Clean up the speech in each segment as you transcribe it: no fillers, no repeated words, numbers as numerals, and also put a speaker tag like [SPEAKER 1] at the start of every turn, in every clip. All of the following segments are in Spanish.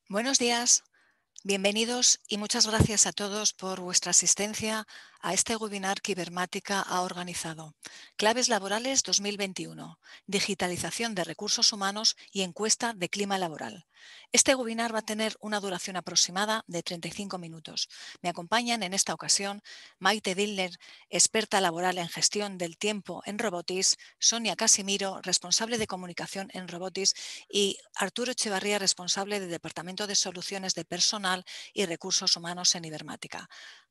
[SPEAKER 1] Buenos días, bienvenidos y muchas gracias a todos por vuestra asistencia a este webinar que Ibermática ha organizado. Claves laborales 2021, digitalización de recursos humanos y encuesta de clima laboral. Este webinar va a tener una duración aproximada de 35 minutos. Me acompañan en esta ocasión Maite Dillner, experta laboral en gestión del tiempo en Robotis, Sonia Casimiro, responsable de comunicación en Robotis, y Arturo Echevarría, responsable del Departamento de Soluciones de Personal y Recursos Humanos en Ibermática.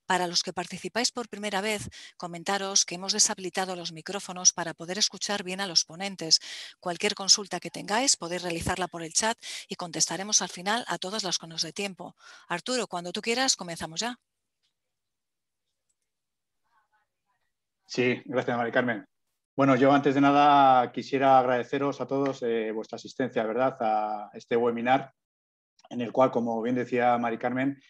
[SPEAKER 1] Para los que participáis por primera vez, comentaros que hemos deshabilitado los micrófonos para poder escuchar bien a los ponentes. Cualquier consulta que tengáis podéis realizarla por el chat y contestaremos al final a todas las que nos dé tiempo. Arturo, cuando tú quieras, comenzamos ya.
[SPEAKER 2] Sí, gracias, Mari Carmen. Bueno, yo antes de nada quisiera agradeceros a todos vuestra asistencia, ¿verdad?, a este webinar, en el cual, como bien decía Mari Carmen,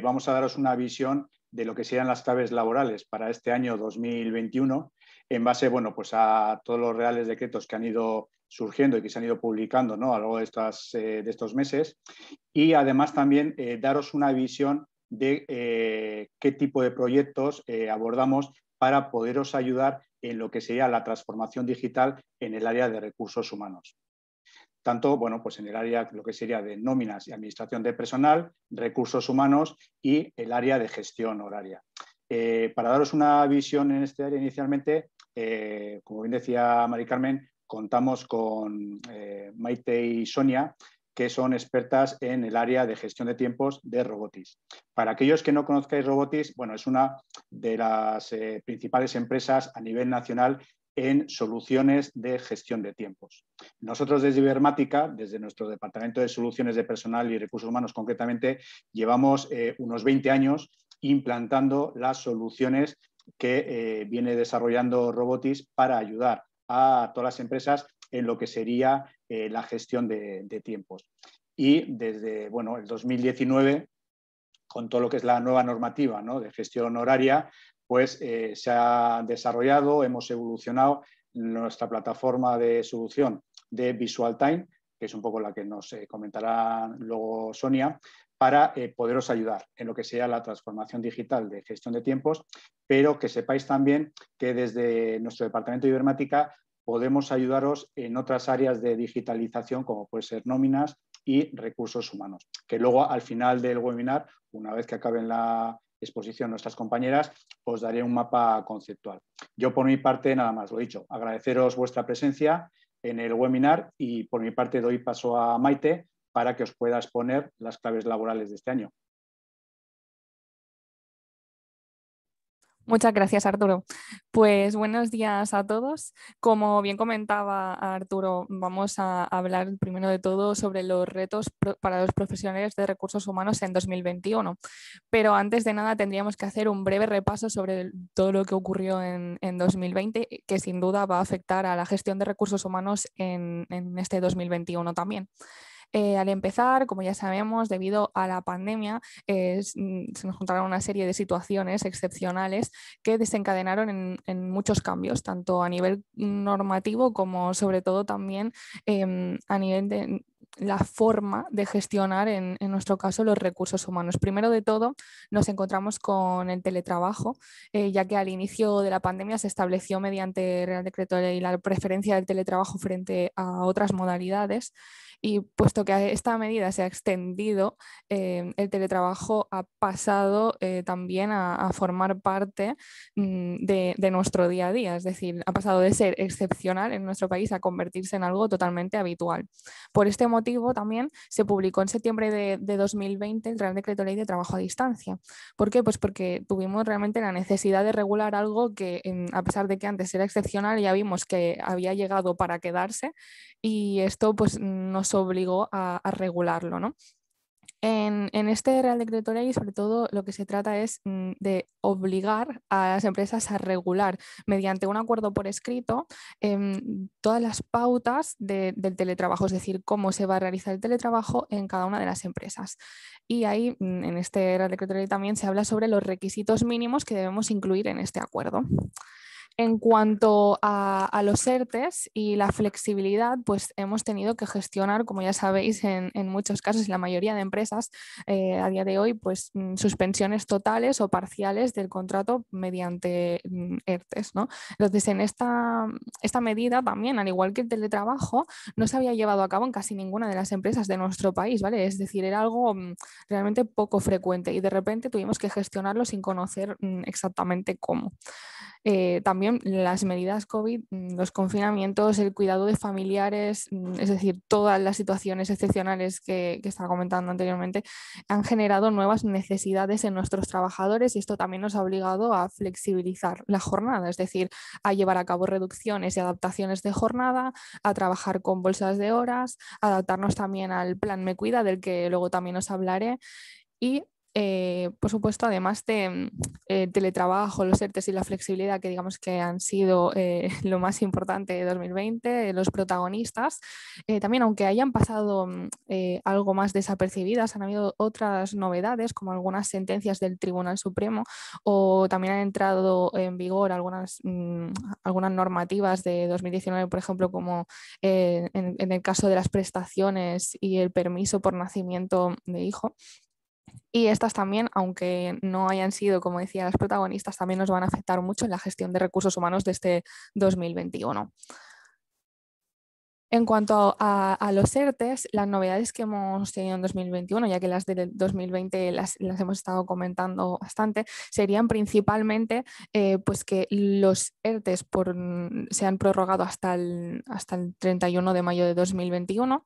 [SPEAKER 2] vamos a daros una visión de lo que serían las claves laborales para este año 2021, en base, a todos los reales decretos que han ido surgiendo y que se han ido publicando, ¿no?, a lo largo de estos meses, y además también daros una visión de qué tipo de proyectos abordamos para poderos ayudar en lo que sería la transformación digital en el área de recursos humanos. Tanto, en el área lo que sería de nóminas y administración de personal, recursos humanos y el área de gestión horaria. Para daros una visión en este área inicialmente, como bien decía Mari Carmen, contamos con Maite y Sonia, que son expertas en el área de gestión de tiempos de Robotis. Para aquellos que no conozcáis Robotis, es una de las principales empresas a nivel nacional en soluciones de gestión de tiempos. Nosotros desde Ibermática, desde nuestro Departamento de Soluciones de Personal y Recursos Humanos concretamente, llevamos unos 20 años implantando las soluciones que viene desarrollando Robotis para ayudar a todas las empresas en lo que sería la gestión de tiempos. Y desde el 2019, con todo lo que es la nueva normativa, ¿no?, de gestión horaria, se ha desarrollado, hemos evolucionado nuestra plataforma de solución de Visual Time, que es un poco la que nos comentará luego Sonia, para poderos ayudar en lo que sea la transformación digital de gestión de tiempos, pero que sepáis también que desde nuestro departamento de Ibermática podemos ayudaros en otras áreas de digitalización, como puede ser nóminas y recursos humanos, que luego al final del webinar, una vez que acaben la exposición nuestras compañeras, os daré un mapa conceptual. Yo por mi parte nada más, lo dicho, agradeceros vuestra presencia en el webinar y por mi parte doy paso a Maite para que os pueda exponer las claves laborales de este año.
[SPEAKER 3] Muchas gracias, Arturo. Pues buenos días a todos. Como bien comentaba Arturo, vamos a hablar primero de todo sobre los retos para los profesionales de recursos humanos en 2021. Pero antes de nada tendríamos que hacer un breve repaso sobre todo lo que ocurrió en 2020, que sin duda va a afectar a la gestión de recursos humanos en este 2021 también. Al empezar, como ya sabemos, debido a la pandemia, se nos juntaron una serie de situaciones excepcionales que desencadenaron en muchos cambios, tanto a nivel normativo como sobre todo también a nivel de la forma de gestionar, en nuestro caso, los recursos humanos. Primero de todo, nos encontramos con el teletrabajo, ya que al inicio de la pandemia se estableció mediante Real Decreto Ley la preferencia del teletrabajo frente a otras modalidades. Y puesto que esta medida se ha extendido, el teletrabajo ha pasado también a formar parte de nuestro día a día. Es decir, ha pasado de ser excepcional en nuestro país a convertirse en algo totalmente habitual. Por este motivo también se publicó en septiembre de 2020 el Real Decreto Ley de Trabajo a Distancia. ¿Por qué? Pues porque tuvimos realmente la necesidad de regular algo que, a pesar de que antes era excepcional, ya vimos que había llegado para quedarse, y esto pues nos obligó a regularlo, ¿no? En este Real Decreto Ley, sobre todo, lo que se trata es de obligar a las empresas a regular mediante un acuerdo por escrito todas las pautas del teletrabajo, es decir, cómo se va a realizar el teletrabajo en cada una de las empresas. Y ahí, en este Real Decreto Ley también se habla sobre los requisitos mínimos que debemos incluir en este acuerdo. En cuanto a los ERTEs y la flexibilidad, pues hemos tenido que gestionar, como ya sabéis, en muchos casos, en la mayoría de empresas, a día de hoy, pues suspensiones totales o parciales del contrato mediante ERTEs, ¿no? Entonces, en esta medida también, al igual que el teletrabajo, no se había llevado a cabo en casi ninguna de las empresas de nuestro país, ¿vale? Es decir, era algo realmente poco frecuente y de repente tuvimos que gestionarlo sin conocer exactamente cómo. También las medidas COVID, los confinamientos, el cuidado de familiares, es decir, todas las situaciones excepcionales que estaba comentando anteriormente, han generado nuevas necesidades en nuestros trabajadores y esto también nos ha obligado a flexibilizar la jornada, es decir, a llevar a cabo reducciones y adaptaciones de jornada, a trabajar con bolsas de horas, a adaptarnos también al plan Me Cuida, del que luego también os hablaré, y por supuesto, además de teletrabajo, los ERTEs y la flexibilidad, que digamos que han sido lo más importante de 2020, los protagonistas, también aunque hayan pasado algo más desapercibidas, han habido otras novedades, como algunas sentencias del Tribunal Supremo, o también han entrado en vigor algunas normativas de 2019, por ejemplo, como en el caso de las prestaciones y el permiso por nacimiento de hijo. Y estas también, aunque no hayan sido, como decía, las protagonistas, también nos van a afectar mucho en la gestión de recursos humanos de este 2021. En cuanto a los ERTEs, las novedades que hemos tenido en 2021, ya que las de 2020 las hemos estado comentando bastante, serían principalmente pues que los ERTEs se han prorrogado hasta el 31 de mayo de 2021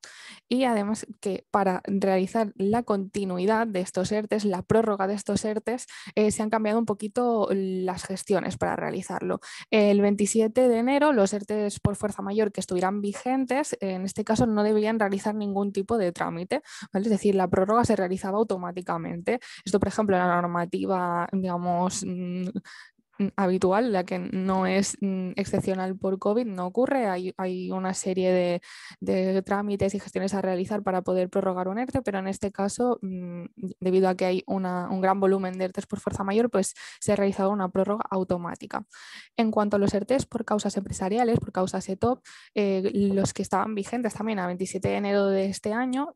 [SPEAKER 3] y además que para realizar la continuidad de estos ERTEs, la prórroga de estos ERTEs, se han cambiado un poquito las gestiones para realizarlo. El 27 de enero los ERTEs por fuerza mayor que estuvieran vigentes, en este caso no debían realizar ningún tipo de trámite, ¿vale? Es decir, la prórroga se realizaba automáticamente. Esto, por ejemplo, en la normativa, digamos, habitual, la que no es excepcional por COVID, no ocurre. Hay una serie de trámites y gestiones a realizar para poder prorrogar un ERTE, pero en este caso, debido a que hay un gran volumen de ERTEs por fuerza mayor, pues se ha realizado una prórroga automática. En cuanto a los ERTEs por causas empresariales, por causas ETOP, los que estaban vigentes también a 27 de enero de este año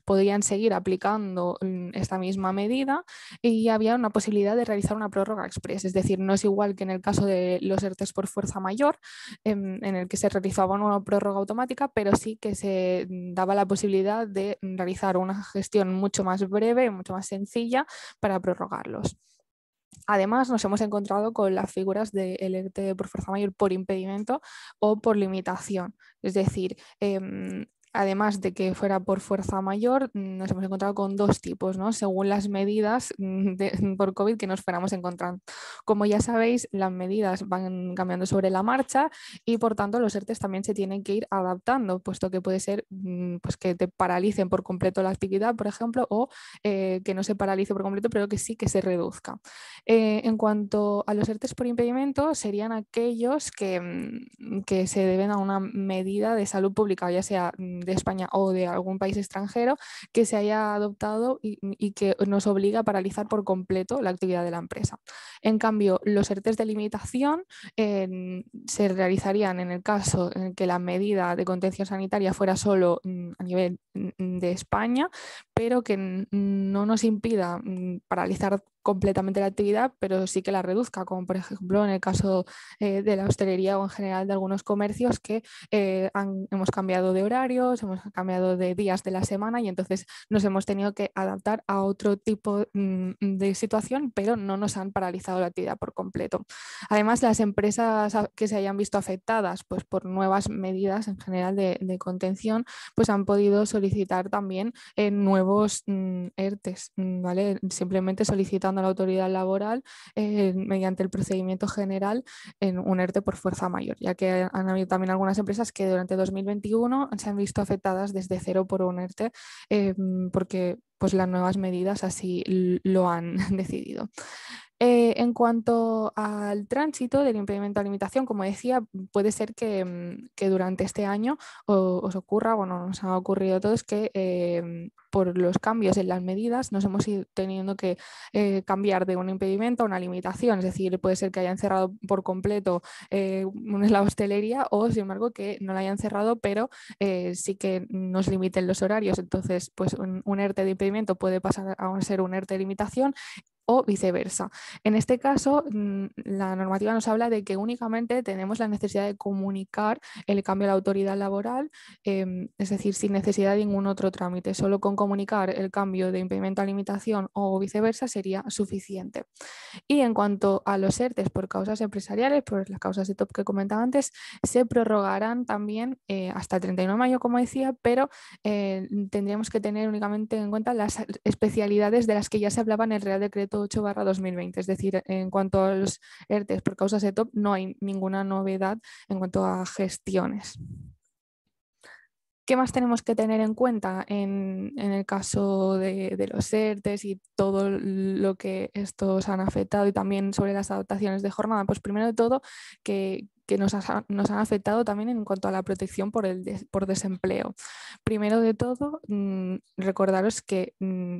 [SPEAKER 3] podían seguir aplicando esta misma medida y había una posibilidad de realizar una prórroga express, es decir, no es igual que en el caso de los ERTEs por fuerza mayor, en el que se realizaba una prórroga automática, pero sí que se daba la posibilidad de realizar una gestión mucho más breve, mucho más sencilla para prorrogarlos. Además, nos hemos encontrado con las figuras del ERTE por fuerza mayor por impedimento o por limitación. Es decir, además de que fuera por fuerza mayor, nos hemos encontrado con dos tipos, ¿no? Según las medidas por COVID que nos fuéramos encontrando. Como ya sabéis, las medidas van cambiando sobre la marcha y por tanto los ERTEs también se tienen que ir adaptando, puesto que puede ser pues que te paralicen por completo la actividad, por ejemplo, o que no se paralice por completo, pero que sí que se reduzca. En cuanto a los ERTEs por impedimento, serían aquellos que se deben a una medida de salud pública, ya sea de España o de algún país extranjero, que se haya adoptado y que nos obliga a paralizar por completo la actividad de la empresa. En cambio, los ERTEs de limitación se realizarían en el caso en que la medida de contención sanitaria fuera solo a nivel de España, pero que no nos impida paralizar completamente la actividad, pero sí que la reduzca, como por ejemplo en el caso de la hostelería o en general de algunos comercios que hemos cambiado de horarios, hemos cambiado de días de la semana y entonces nos hemos tenido que adaptar a otro tipo de situación, pero no nos han paralizado la actividad por completo. Además, las empresas que se hayan visto afectadas pues, por nuevas medidas en general de contención, pues han podido solicitar también nuevos ERTEs, ¿vale? Simplemente solicitando a la autoridad laboral mediante el procedimiento general en un ERTE por fuerza mayor, ya que han habido también algunas empresas que durante 2021 se han visto afectadas desde cero por un ERTE porque pues, las nuevas medidas así lo han decidido. En cuanto al tránsito del impedimento a limitación, como decía, puede ser que durante este año os ocurra, bueno, nos ha ocurrido a todos que por los cambios en las medidas nos hemos ido teniendo que cambiar de un impedimento a una limitación, es decir, puede ser que hayan cerrado por completo la hostelería o, sin embargo, que no la hayan cerrado, pero sí que nos limiten los horarios. Entonces, pues un ERTE de impedimento puede pasar a ser un ERTE de limitación o viceversa. En este caso, la normativa nos habla de que únicamente tenemos la necesidad de comunicar el cambio a la autoridad laboral, es decir, sin necesidad de ningún otro trámite. Solo con comunicar el cambio de impedimento a limitación o viceversa sería suficiente. Y en cuanto a los ERTEs por causas empresariales, por las causas de top que comentaba antes, se prorrogarán también hasta el 31 de mayo, como decía, pero tendríamos que tener únicamente en cuenta las especialidades de las que ya se hablaba en el Real Decreto 8/2020. Es decir, en cuanto a los ERTEs por causas de top, no hay ninguna novedad en cuanto a gestiones. ¿Qué más tenemos que tener en cuenta en el caso de los ERTEs y todo lo que estos han afectado y también sobre las adaptaciones de jornada? Pues primero de todo que nos han afectado también en cuanto a la protección por desempleo. Primero de todo, recordaros que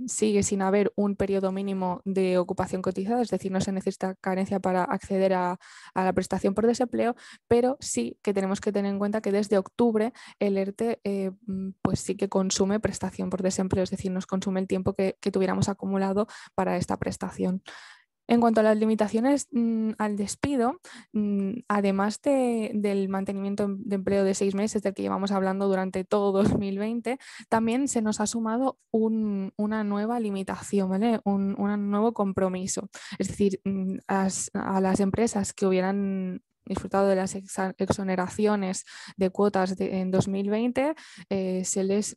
[SPEAKER 3] sigue sin haber un periodo mínimo de ocupación cotizada, es decir, no se necesita carencia para acceder a la prestación por desempleo, pero sí que tenemos que tener en cuenta que desde octubre el ERTE pues sí que consume prestación por desempleo, es decir, nos consume el tiempo que tuviéramos acumulado para esta prestación. En cuanto a las limitaciones al despido, además del mantenimiento de empleo de 6 meses del que llevamos hablando durante todo 2020, también se nos ha sumado una nueva limitación, ¿vale? Un nuevo compromiso. Es decir, a las empresas que hubieran disfrutado de las exoneraciones de cuotas en 2020, se les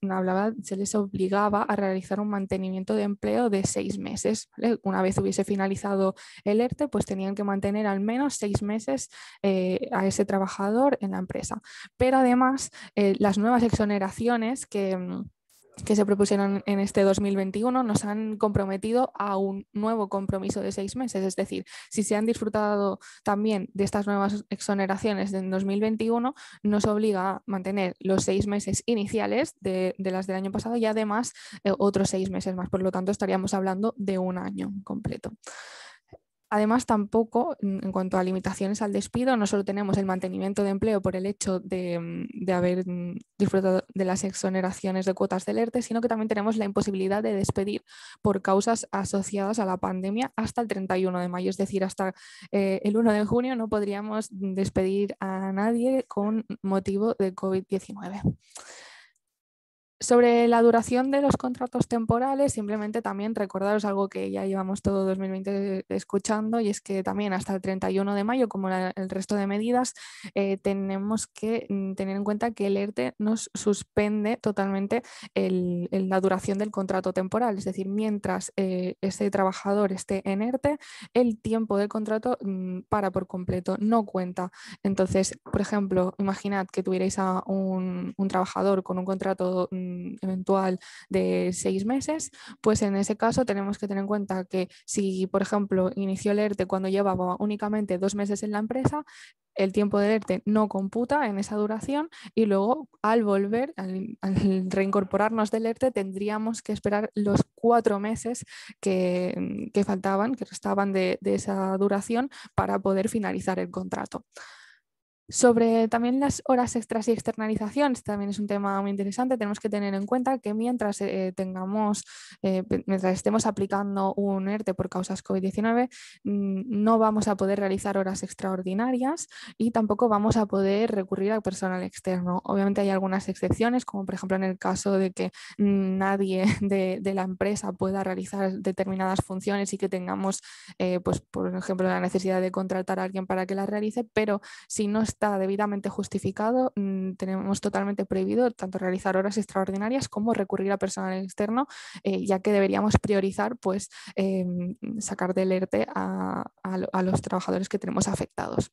[SPEAKER 3] obligaba a realizar un mantenimiento de empleo de 6 meses. ¿Vale? Una vez hubiese finalizado el ERTE, pues tenían que mantener al menos 6 meses a ese trabajador en la empresa. Pero además, las nuevas exoneraciones que se propusieron en este 2021 nos han comprometido a un nuevo compromiso de 6 meses. Es decir, si se han disfrutado también de estas nuevas exoneraciones en 2021, nos obliga a mantener los 6 meses iniciales de las del año pasado y además otros 6 meses más. Por lo tanto, estaríamos hablando de un año completo. Además, tampoco, en cuanto a limitaciones al despido, no solo tenemos el mantenimiento de empleo por el hecho de haber disfrutado de las exoneraciones de cuotas del ERTE, sino que también tenemos la imposibilidad de despedir por causas asociadas a la pandemia hasta el 31 de mayo. Es decir, hasta el 1 de junio no podríamos despedir a nadie con motivo de COVID-19. Sobre la duración de los contratos temporales, simplemente también recordaros algo que ya llevamos todo 2020 escuchando, y es que también hasta el 31 de mayo, como el resto de medidas, tenemos que tener en cuenta que el ERTE nos suspende totalmente la duración del contrato temporal. Es decir, mientras ese trabajador esté en ERTE, el tiempo del contrato para por completo, no cuenta. Entonces, por ejemplo, imaginad que tuvierais a un trabajador con un contrato eventual de 6 meses, pues en ese caso tenemos que tener en cuenta que si, por ejemplo, inició el ERTE cuando llevaba únicamente 2 meses en la empresa, el tiempo del ERTE no computa en esa duración y luego al volver, al reincorporarnos del ERTE, tendríamos que esperar los 4 meses que faltaban, que restaban de esa duración para poder finalizar el contrato. Sobre también las horas extras y externalizaciones, también es un tema muy interesante. Tenemos que tener en cuenta que mientras estemos aplicando un ERTE por causas COVID-19, no vamos a poder realizar horas extraordinarias y tampoco vamos a poder recurrir al personal externo. Obviamente hay algunas excepciones, como por ejemplo en el caso de que nadie de la empresa pueda realizar determinadas funciones y que tengamos, pues, por ejemplo, la necesidad de contratar a alguien para que las realice, pero si no está debidamente justificado, tenemos totalmente prohibido tanto realizar horas extraordinarias como recurrir a personal externo, ya que deberíamos priorizar pues, sacar del ERTE a los trabajadores que tenemos afectados.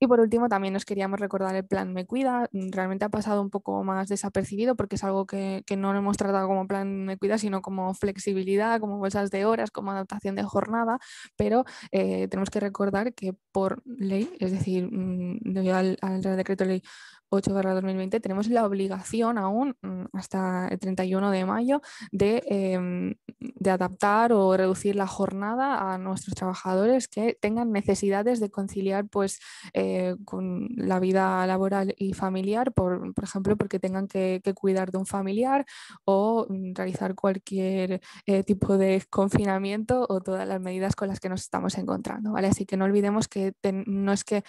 [SPEAKER 3] Y por último, también nos queríamos recordar el plan Me Cuida. Realmente ha pasado un poco más desapercibido porque es algo que no lo hemos tratado como plan Me Cuida, sino como flexibilidad, como bolsas de horas, como adaptación de jornada. Pero tenemos que recordar que por ley, es decir, debido al Real Decreto Ley 8/2020, tenemos la obligación aún hasta el 31 de mayo de adaptar o reducir la jornada a nuestros trabajadores que tengan necesidades de conciliar pues con la vida laboral y familiar, por ejemplo, porque tengan que cuidar de un familiar o realizar cualquier tipo de confinamiento o todas las medidas con las que nos estamos encontrando, ¿vale? Así que no olvidemos que no es que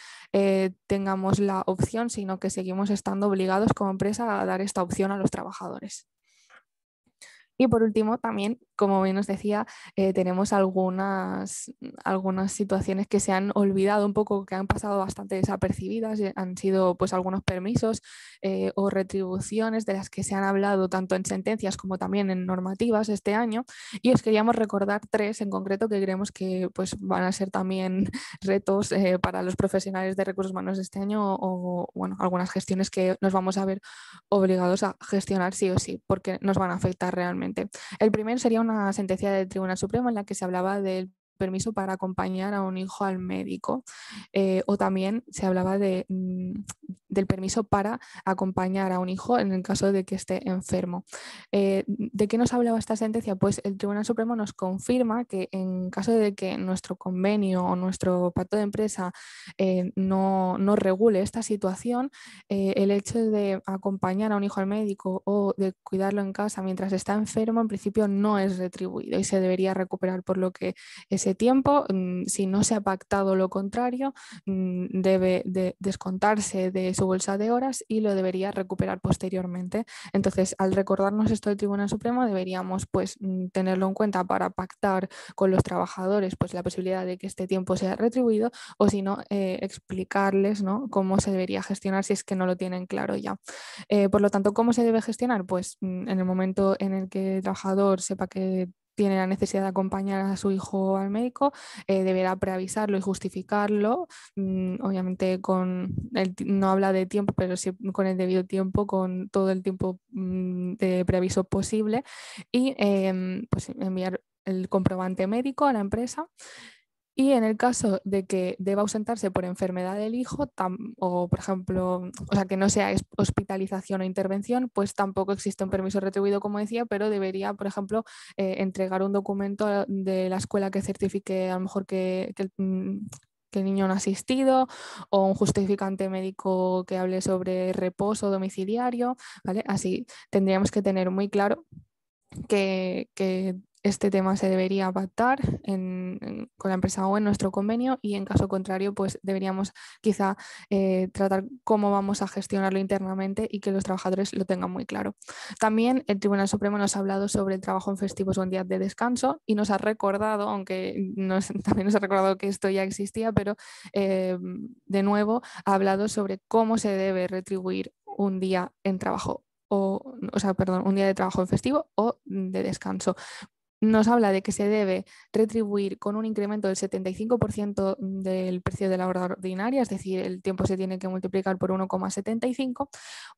[SPEAKER 3] tengamos la opción, sino que seguimos estando obligados como empresa a dar esta opción a los trabajadores. Y por último, también, como bien os decía, tenemos algunas situaciones que se han olvidado un poco, que han pasado bastante desapercibidas, han sido pues algunos permisos o retribuciones de las que se han hablado tanto en sentencias como también en normativas este año, y os queríamos recordar 3 en concreto que creemos que pues van a ser también retos para los profesionales de recursos humanos este año, o bueno, algunas gestiones que nos vamos a ver obligados a gestionar sí o sí, porque nos van a afectar realmente. El primero sería una sentencia del Tribunal Supremo en la que se hablaba del permiso para acompañar a un hijo al médico, o también se hablaba del permiso para acompañar a un hijo en el caso de que esté enfermo. ¿De qué nos hablaba esta sentencia? Pues el Tribunal Supremo nos confirma que en caso de que nuestro convenio o nuestro pacto de empresa no regule esta situación, el hecho de acompañar a un hijo al médico o de cuidarlo en casa mientras está enfermo, en principio no es retribuido y se debería recuperar, por lo que ese tiempo, si no se ha pactado lo contrario, debe de descontarse de su bolsa de horas y lo debería recuperar posteriormente. Entonces, al recordarnos esto del Tribunal Supremo, deberíamos pues tenerlo en cuenta para pactar con los trabajadores pues la posibilidad de que este tiempo sea retribuido, o si no, explicarles, ¿no?, cómo se debería gestionar si es que no lo tienen claro ya. Por lo tanto, ¿cómo se debe gestionar? Pues en el momento en el que el trabajador sepa que tiene la necesidad de acompañar a su hijo al médico, deberá preavisarlo y justificarlo, obviamente no habla de tiempo, pero sí con el debido tiempo, con todo el tiempo de preaviso posible, y pues enviar el comprobante médico a la empresa. Y en el caso de que deba ausentarse por enfermedad del hijo, o por ejemplo, o sea, que no sea hospitalización o intervención, pues tampoco existe un permiso retribuido, como decía, pero debería, por ejemplo, entregar un documento de la escuela que certifique a lo mejor que el niño no ha asistido, o un justificante médico que hable sobre reposo domiciliario, ¿vale? Así tendríamos que tener muy claro que este tema se debería pactar con la empresa o en nuestro convenio, y en caso contrario pues deberíamos quizá tratar cómo vamos a gestionarlo internamente y que los trabajadores lo tengan muy claro. También el Tribunal Supremo nos ha hablado sobre el trabajo en festivos o en días de descanso y nos ha recordado, aunque también nos ha recordado que esto ya existía, pero de nuevo ha hablado sobre cómo se debe retribuir un día en trabajo un día de trabajo en festivo o de descanso. Nos habla de que se debe retribuir con un incremento del 75% del precio de la hora ordinaria, es decir, el tiempo se tiene que multiplicar por 1,75,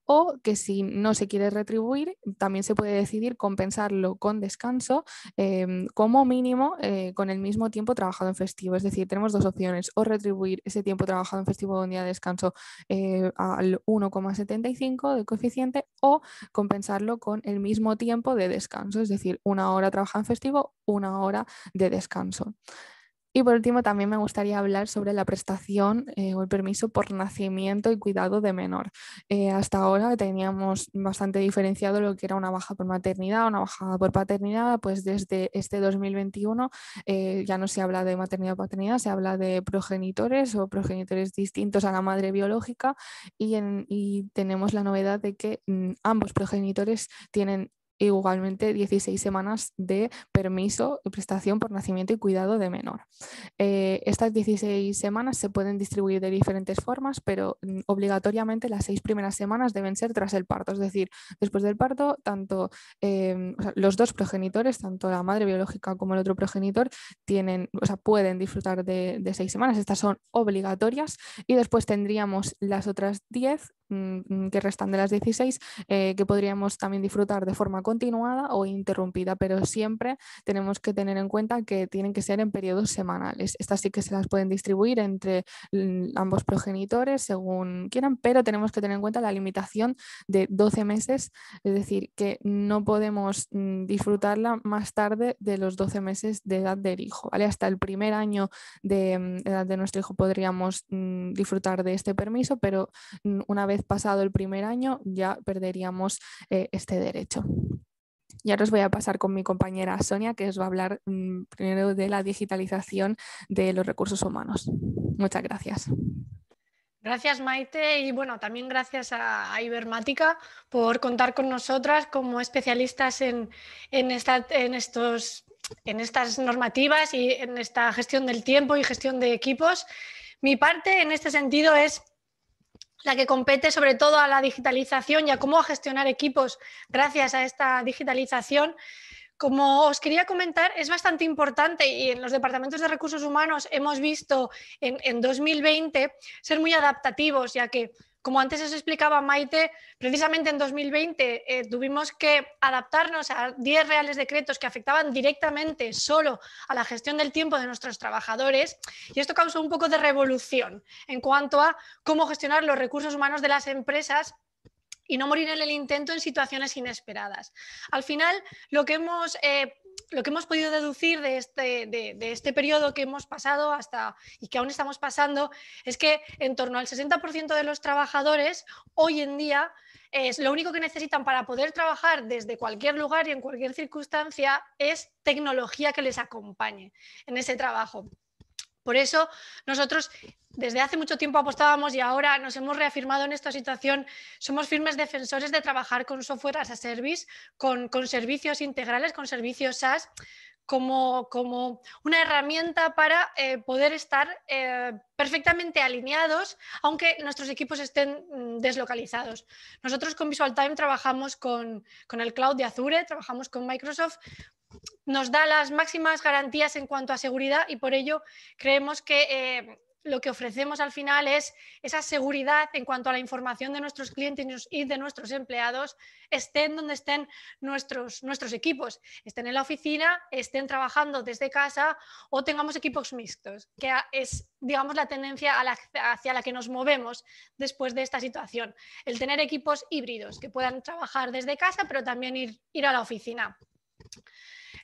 [SPEAKER 3] o que si no se quiere retribuir, también se puede decidir compensarlo con descanso, como mínimo con el mismo tiempo trabajado en festivo. Es decir, tenemos 2 opciones: o retribuir ese tiempo trabajado en festivo o un día de descanso al 1,75 de coeficiente, o compensarlo con el mismo tiempo de descanso, es decir, 1 hora trabajada en festivo, 1 hora de descanso. Y por último, también me gustaría hablar sobre la prestación o el permiso por nacimiento y cuidado de menor. Hasta ahora teníamos bastante diferenciado lo que era una baja por maternidad, una baja por paternidad. Pues desde este 2021 ya no se habla de maternidad o paternidad, se habla de progenitores o progenitores distintos a la madre biológica, y tenemos la novedad de que ambos progenitores tienen igualmente 16 semanas de permiso y prestación por nacimiento y cuidado de menor. Estas 16 semanas se pueden distribuir de diferentes formas, pero obligatoriamente las 6 primeras semanas deben ser tras el parto, es decir, después del parto, tanto o sea, los dos progenitores, tanto la madre biológica como el otro progenitor, pueden disfrutar de 6 semanas. Estas son obligatorias y después tendríamos las otras 10 que restan de las 16 que podríamos también disfrutar de forma continuada o interrumpida, pero siempre tenemos que tener en cuenta que tienen que ser en periodos semanales. Estas sí que se las pueden distribuir entre ambos progenitores según quieran, pero tenemos que tener en cuenta la limitación de 12 meses, es decir, que no podemos disfrutarla más tarde de los 12 meses de edad del hijo, ¿vale? Hasta el primer año de edad de nuestro hijo podríamos disfrutar de este permiso, pero una vez pasado el primer año ya perderíamos este derecho. Y ahora os voy a pasar con mi compañera Sonia, que os va a hablar primero de la digitalización de los recursos humanos. Muchas gracias.
[SPEAKER 4] Gracias, Maite, y bueno, también gracias a Ibermática por contar con nosotras como especialistas en estas normativas y en esta gestión del tiempo y gestión de equipos. Mi parte en este sentido es la que compete sobre todo a la digitalización y a cómo gestionar equipos gracias a esta digitalización. Como os quería comentar, es bastante importante y en los departamentos de recursos humanos hemos visto en 2020 ser muy adaptativos, ya que, como antes os explicaba Maite, precisamente en 2020 tuvimos que adaptarnos a 10 reales decretos que afectaban directamente solo a la gestión del tiempo de nuestros trabajadores, y esto causó un poco de revolución en cuanto a cómo gestionar los recursos humanos de las empresas y no morir en el intento en situaciones inesperadas. Al final, lo que hemos podido deducir de este periodo que hemos pasado y que aún estamos pasando es que en torno al 60% de los trabajadores hoy en día lo único que necesitan para poder trabajar desde cualquier lugar y en cualquier circunstancia es tecnología que les acompañe en ese trabajo. Por eso nosotros desde hace mucho tiempo apostábamos y ahora nos hemos reafirmado en esta situación. Somos firmes defensores de trabajar con software as a service, con servicios integrales, con servicios SaaS, como una herramienta para poder estar perfectamente alineados, aunque nuestros equipos estén deslocalizados. Nosotros con VisualTime trabajamos con el cloud de Azure, trabajamos con Microsoft. Nos da las máximas garantías en cuanto a seguridad y por ello creemos que lo que ofrecemos al final es esa seguridad en cuanto a la información de nuestros clientes y de nuestros empleados, estén donde estén nuestros equipos, estén en la oficina, estén trabajando desde casa o tengamos equipos mixtos, que es, digamos, la tendencia hacia la que nos movemos después de esta situación. El tener equipos híbridos que puedan trabajar desde casa pero también ir a la oficina.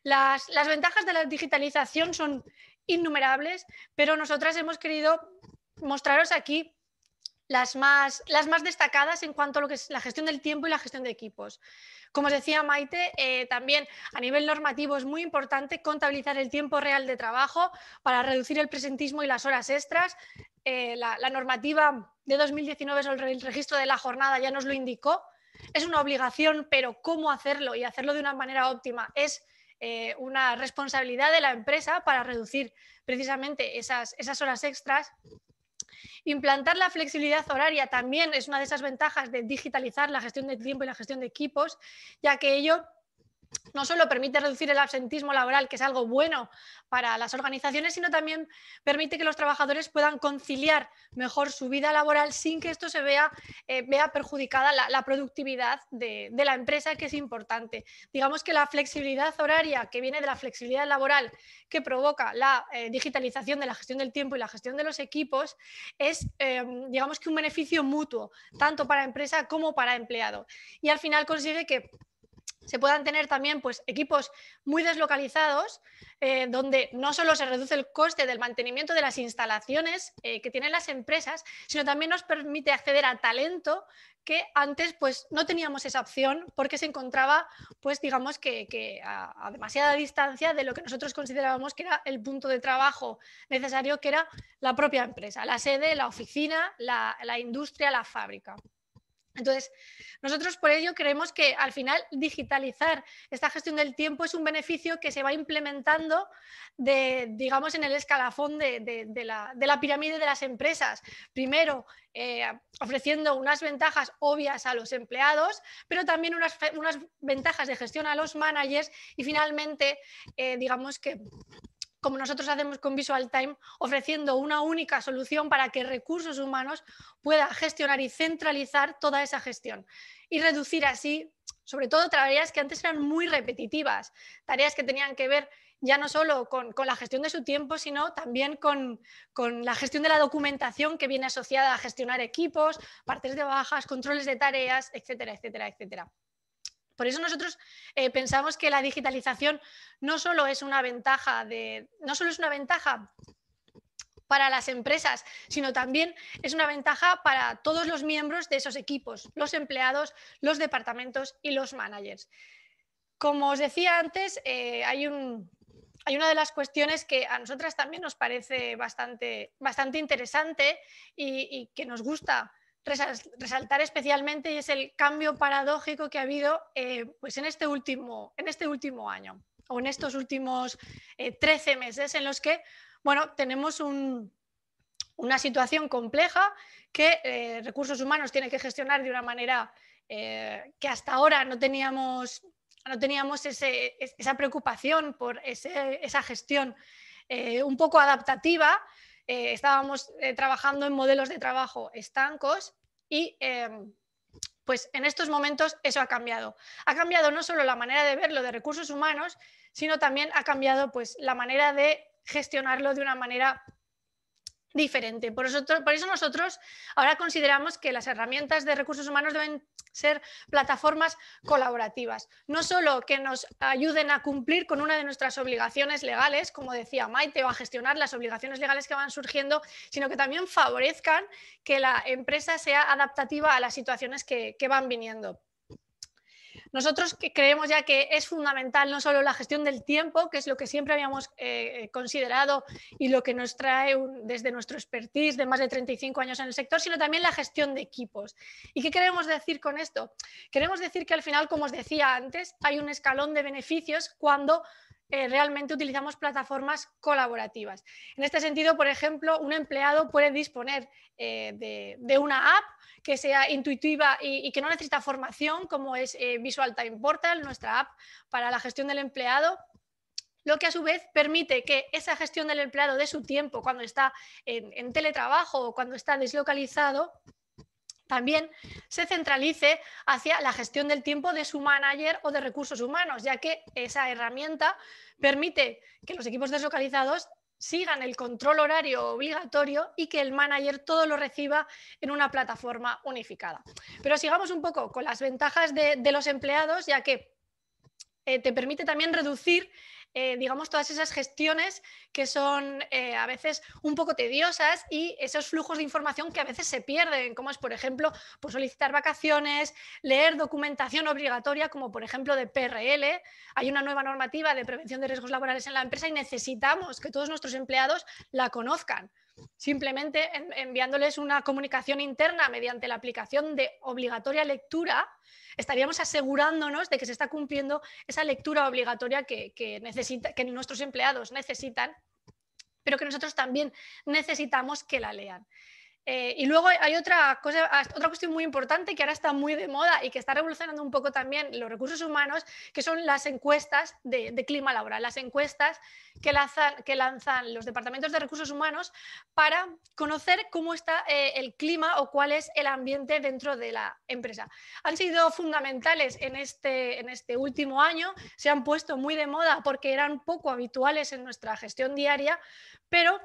[SPEAKER 4] Las ventajas de la digitalización son innumerables, pero nosotras hemos querido mostraros aquí las más destacadas en cuanto a lo que es la gestión del tiempo y la gestión de equipos. Como os decía Maite, también a nivel normativo es muy importante contabilizar el tiempo real de trabajo para reducir el presentismo y las horas extras. La normativa de 2019 sobre el registro de la jornada ya nos lo indicó. Es una obligación, pero cómo hacerlo y hacerlo de una manera óptima es una responsabilidad de la empresa para reducir precisamente esas horas extras. Implantar la flexibilidad horaria también es una de esas ventajas de digitalizar la gestión de tiempo y la gestión de equipos, ya que ello no solo permite reducir el absentismo laboral, que es algo bueno para las organizaciones, sino también permite que los trabajadores puedan conciliar mejor su vida laboral sin que esto se vea perjudicada la productividad de la empresa, que es importante. Digamos que la flexibilidad horaria que viene de la flexibilidad laboral que provoca la digitalización de la gestión del tiempo y la gestión de los equipos es, digamos que un beneficio mutuo, tanto para empresa como para empleado. Y al final consigue que se puedan tener también pues, equipos muy deslocalizados, donde no solo se reduce el coste del mantenimiento de las instalaciones que tienen las empresas, sino también nos permite acceder a talento que antes pues, no teníamos esa opción porque se encontraba, pues, digamos que a demasiada distancia de lo que nosotros considerábamos que era el punto de trabajo necesario, que era la propia empresa, la sede, la oficina, la industria, la fábrica. Entonces, nosotros por ello creemos que al final digitalizar esta gestión del tiempo es un beneficio que se va implementando digamos, en el escalafón de la pirámide de las empresas. Primero, ofreciendo unas ventajas obvias a los empleados, pero también unas ventajas de gestión a los managers y finalmente, digamos que como nosotros hacemos con Visual Time, ofreciendo una única solución para que recursos humanos pueda gestionar y centralizar toda esa gestión y reducir así, sobre todo, tareas que antes eran muy repetitivas, tareas que tenían que ver ya no solo con la gestión de su tiempo, sino también con la gestión de la documentación que viene asociada a gestionar equipos, partes de bajas, controles de tareas, etcétera, etcétera, etcétera. Por eso nosotros pensamos que la digitalización no solo es una ventaja para las empresas, sino también es una ventaja para todos los miembros de esos equipos, los empleados, los departamentos y los managers. Como os decía antes, hay una de las cuestiones que a nosotras también nos parece bastante interesante y que nos gusta resaltar especialmente, y es el cambio paradójico que ha habido pues en este último año o en estos últimos 13 meses en los que tenemos una situación compleja que Recursos Humanos tiene que gestionar de una manera que hasta ahora no teníamos esa preocupación por esa gestión un poco adaptativa. Estábamos trabajando en modelos de trabajo estancos y pues en estos momentos eso ha cambiado. Ha cambiado no solo la manera de verlo de recursos humanos, sino también ha cambiado pues la manera de gestionarlo de una manera diferente. Por eso nosotros ahora consideramos que las herramientas de recursos humanos deben ser plataformas colaborativas, no solo que nos ayuden a cumplir con una de nuestras obligaciones legales, como decía Maite, o a gestionar las obligaciones legales que van surgiendo, sino que también favorezcan que la empresa sea adaptativa a las situaciones que van viniendo. Nosotros creemos ya que es fundamental no solo la gestión del tiempo, que es lo que siempre habíamos considerado y lo que nos trae desde nuestro expertise de más de 35 años en el sector, sino también la gestión de equipos. ¿Y qué queremos decir con esto? Queremos decir que al final, como os decía antes, hay un escalón de beneficios cuando realmente utilizamos plataformas colaborativas. En este sentido, por ejemplo, un empleado puede disponer de una app que sea intuitiva y que no necesita formación, como es Visual Time Portal, nuestra app para la gestión del empleado, lo que a su vez permite que esa gestión del empleado de su tiempo cuando está en teletrabajo o cuando está deslocalizado también se centralice hacia la gestión del tiempo de su manager o de recursos humanos, ya que esa herramienta permite que los equipos deslocalizados sigan el control horario obligatorio y que el manager todo lo reciba en una plataforma unificada. Pero sigamos un poco con las ventajas de los empleados, ya que te permite también reducir digamos, todas esas gestiones que son a veces un poco tediosas y esos flujos de información que a veces se pierden, como es, por ejemplo, pues solicitar vacaciones, leer documentación obligatoria, como por ejemplo de PRL. Hay una nueva normativa de prevención de riesgos laborales en la empresa y necesitamos que todos nuestros empleados la conozcan. Simplemente enviándoles una comunicación interna mediante la aplicación de obligatoria lectura, estaríamos asegurándonos de que se está cumpliendo esa lectura obligatoria que nuestros empleados necesitan, pero que nosotros también necesitamos que la lean. Y luego hay otra cuestión muy importante que ahora está muy de moda y que está revolucionando un poco también los recursos humanos, que son las encuestas de clima laboral, las encuestas que lanzan los departamentos de recursos humanos para conocer cómo está el clima o cuál es el ambiente dentro de la empresa. Han sido fundamentales en este último año, se han puesto muy de moda porque eran poco habituales en nuestra gestión diaria, pero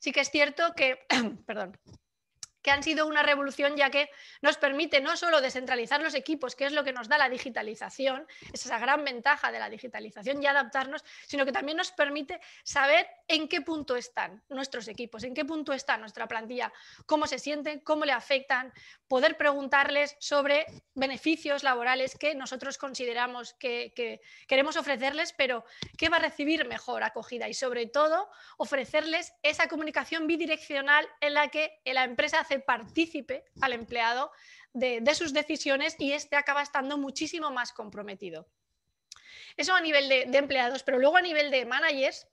[SPEAKER 4] sí que es cierto que, que han sido una revolución, ya que nos permite no solo descentralizar los equipos, que es lo que nos da la digitalización, es esa gran ventaja de la digitalización y adaptarnos, sino que también nos permite saber en qué punto están nuestros equipos, en qué punto está nuestra plantilla, cómo se sienten, cómo le afectan, poder preguntarles sobre beneficios laborales que nosotros consideramos que queremos ofrecerles, pero que va a recibir mejor acogida y sobre todo ofrecerles esa comunicación bidireccional en la que la empresa hace partícipe al empleado de sus decisiones y este acaba estando muchísimo más comprometido. Eso a nivel de empleados, pero luego a nivel de managers,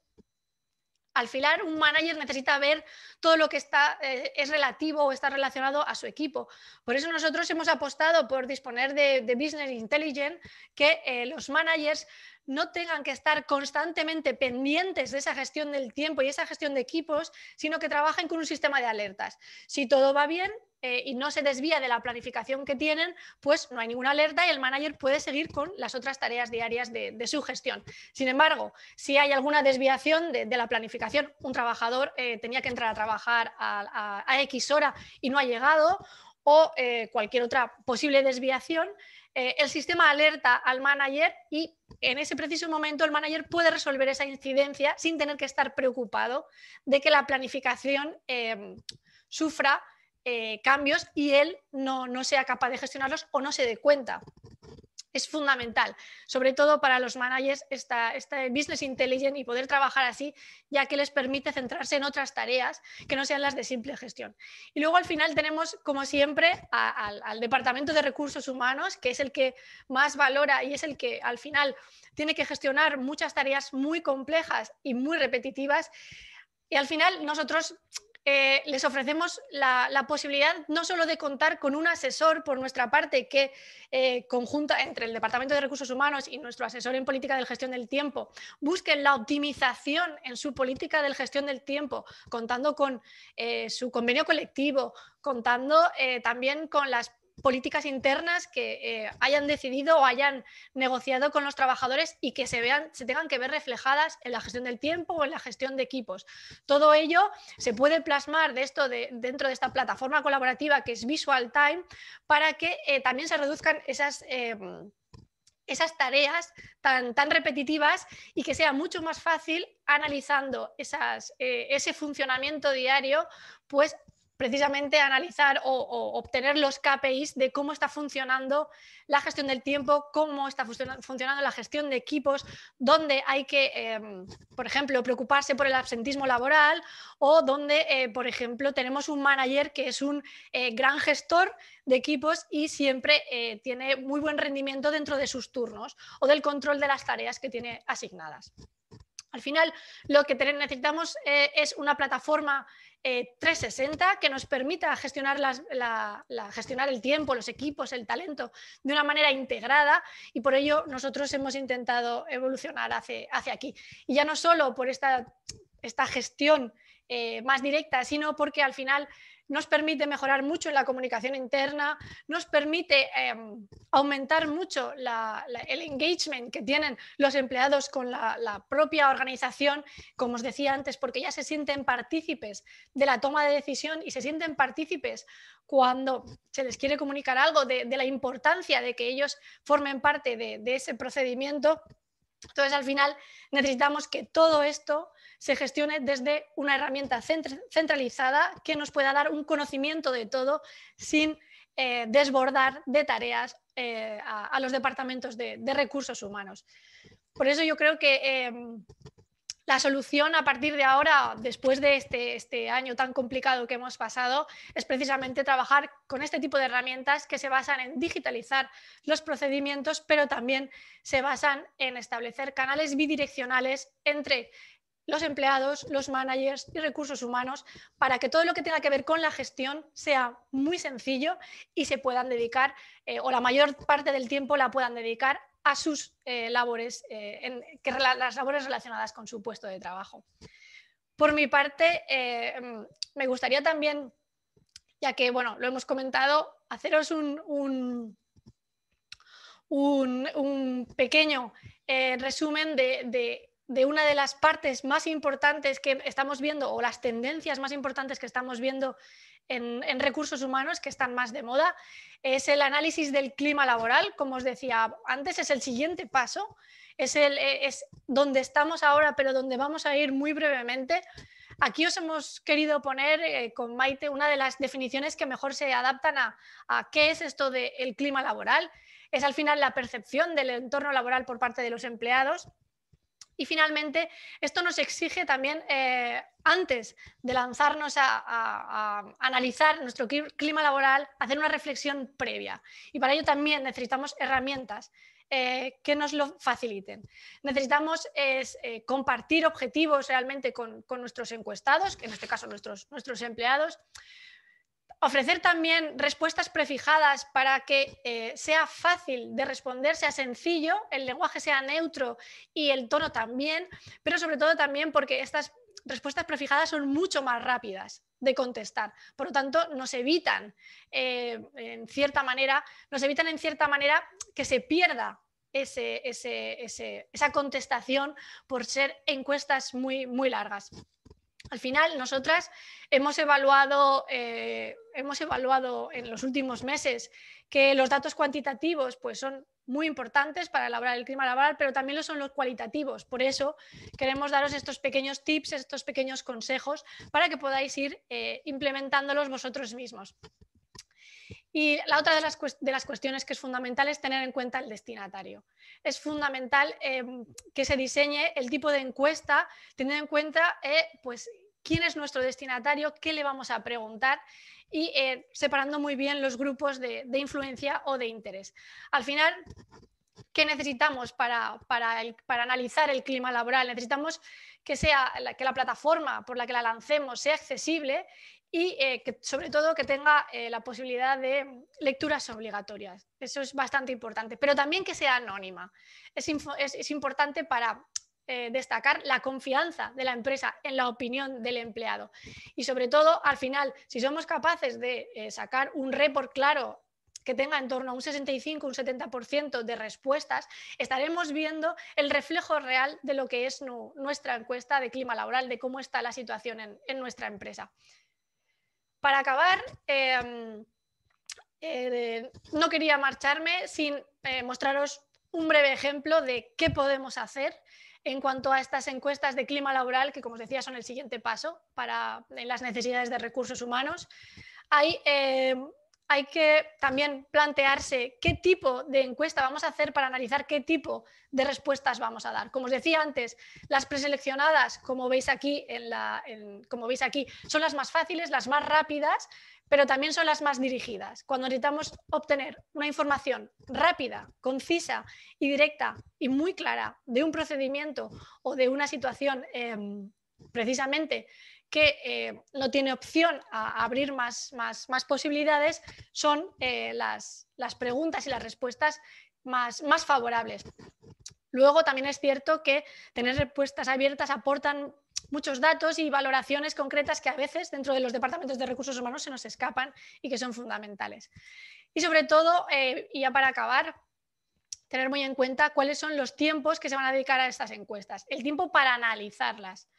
[SPEAKER 4] al final un manager necesita ver todo lo que es relativo o está relacionado a su equipo. Por eso nosotros hemos apostado por disponer de Business Intelligence, que los managers no tengan que estar constantemente pendientes de esa gestión del tiempo y esa gestión de equipos, sino que trabajen con un sistema de alertas. Si todo va bien y no se desvía de la planificación que tienen, pues no hay ninguna alerta y el manager puede seguir con las otras tareas diarias de su gestión. Sin embargo, si hay alguna desviación de la planificación, un trabajador tenía que entrar a trabajar a X hora y no ha llegado, o cualquier otra posible desviación, el sistema alerta al manager y en ese preciso momento el manager puede resolver esa incidencia sin tener que estar preocupado de que la planificación sufra cambios y él no sea capaz de gestionarlos o no se dé cuenta. Es fundamental, sobre todo para los managers, esta Business Intelligence y poder trabajar así, ya que les permite centrarse en otras tareas que no sean las de simple gestión. Y luego al final tenemos, como siempre, al Departamento de Recursos Humanos, que es el que más valora y es el que al final tiene que gestionar muchas tareas muy complejas y muy repetitivas. Y al final nosotros les ofrecemos la posibilidad no solo de contar con un asesor por nuestra parte que conjunta entre el Departamento de Recursos Humanos y nuestro asesor en política de gestión del tiempo busquen la optimización en su política de gestión del tiempo, contando con su convenio colectivo, contando también con las políticas internas que hayan decidido o hayan negociado con los trabajadores y que se tengan que ver reflejadas en la gestión del tiempo o en la gestión de equipos. Todo ello se puede plasmar dentro de esta plataforma colaborativa que es Visual Time para que también se reduzcan esas tareas tan repetitivas y que sea mucho más fácil analizando ese funcionamiento diario, pues precisamente analizar o obtener los KPIs de cómo está funcionando la gestión del tiempo, cómo está funcionando la gestión de equipos, dónde hay que, por ejemplo, preocuparse por el absentismo laboral o donde, por ejemplo, tenemos un manager que es un gran gestor de equipos y siempre tiene muy buen rendimiento dentro de sus turnos o del control de las tareas que tiene asignadas. Al final, lo que necesitamos es una plataforma 360 que nos permita gestionar, gestionar el tiempo, los equipos, el talento de una manera integrada y por ello nosotros hemos intentado evolucionar hacia aquí. Y ya no solo por esta gestión más directa, sino porque al final nos permite mejorar mucho en la comunicación interna, nos permite aumentar mucho el engagement que tienen los empleados con la propia organización, como os decía antes, porque ya se sienten partícipes de la toma de decisión y se sienten partícipes cuando se les quiere comunicar algo de la importancia de que ellos formen parte de ese procedimiento. Entonces, al final, necesitamos que todo esto se gestione desde una herramienta centralizada que nos pueda dar un conocimiento de todo sin desbordar de tareas a los departamentos de recursos humanos. Por eso yo creo que la solución a partir de ahora, después de este año tan complicado que hemos pasado, es precisamente trabajar con este tipo de herramientas que se basan en digitalizar los procedimientos, pero también se basan en establecer canales bidireccionales entre los empleados, los managers y recursos humanos para que todo lo que tenga que ver con la gestión sea muy sencillo y se puedan dedicar, o la mayor parte del tiempo la puedan dedicar a sus labores, las labores relacionadas con su puesto de trabajo. Por mi parte, me gustaría también, ya que bueno, lo hemos comentado, haceros un pequeño resumen de una de las partes más importantes que estamos viendo o las tendencias más importantes que estamos viendo en recursos humanos que están más de moda. Es el análisis del clima laboral, como os decía antes, es el siguiente paso, es donde estamos ahora, pero donde vamos a ir muy brevemente. Aquí os hemos querido poner con Maite una de las definiciones que mejor se adaptan a qué es esto del clima laboral. Es al final la percepción del entorno laboral por parte de los empleados. Y finalmente, esto nos exige también, antes de lanzarnos a analizar nuestro clima laboral, hacer una reflexión previa. Y para ello también necesitamos herramientas que nos lo faciliten. Necesitamos compartir objetivos realmente con nuestros encuestados, que en este caso nuestros empleados. Ofrecer también respuestas prefijadas para que sea fácil de responder, sea sencillo, el lenguaje sea neutro y el tono también, pero sobre todo también porque estas respuestas prefijadas son mucho más rápidas de contestar. Por lo tanto, nos evitan en cierta manera que se pierda esa contestación por ser encuestas muy, muy largas. Al final, nosotras hemos evaluado en los últimos meses que los datos cuantitativos pues, son muy importantes para elaborar el clima laboral, pero también lo son los cualitativos. Por eso queremos daros estos pequeños tips, estos pequeños consejos para que podáis ir implementándolos vosotros mismos. Y la otra de las cuestiones que es fundamental es tener en cuenta el destinatario. Es fundamental que se diseñe el tipo de encuesta teniendo en cuenta pues, quién es nuestro destinatario, qué le vamos a preguntar y separando muy bien los grupos de influencia o de interés. Al final, ¿qué necesitamos para analizar el clima laboral? Necesitamos que la plataforma por la que la lancemos sea accesible y que, sobre todo, que tenga la posibilidad de lecturas obligatorias. Eso es bastante importante, pero también que sea anónima. Es importante para destacar la confianza de la empresa en la opinión del empleado. Y sobre todo, al final, si somos capaces de sacar un report claro que tenga en torno a un 65, un 70% de respuestas, estaremos viendo el reflejo real de lo que es nuestra encuesta de clima laboral, de cómo está la situación en nuestra empresa. Para acabar, no quería marcharme sin mostraros un breve ejemplo de qué podemos hacer en cuanto a estas encuestas de clima laboral, que como os decía son el siguiente paso en las necesidades de recursos humanos. Hay que también plantearse qué tipo de encuesta vamos a hacer para analizar qué tipo de respuestas vamos a dar. Como os decía antes, las preseleccionadas, como veis aquí, son las más fáciles, las más rápidas, pero también son las más dirigidas. Cuando necesitamos obtener una información rápida, concisa y directa y muy clara de un procedimiento o de una situación precisamente que no tiene opción a abrir más posibilidades, son las preguntas y las respuestas más favorables. Luego también es cierto que tener respuestas abiertas aportan muchos datos y valoraciones concretas que a veces dentro de los departamentos de recursos humanos se nos escapan y que son fundamentales. Y sobre todo, y ya para acabar, tener muy en cuenta cuáles son los tiempos que se van a dedicar a estas encuestas, el tiempo para analizarlas.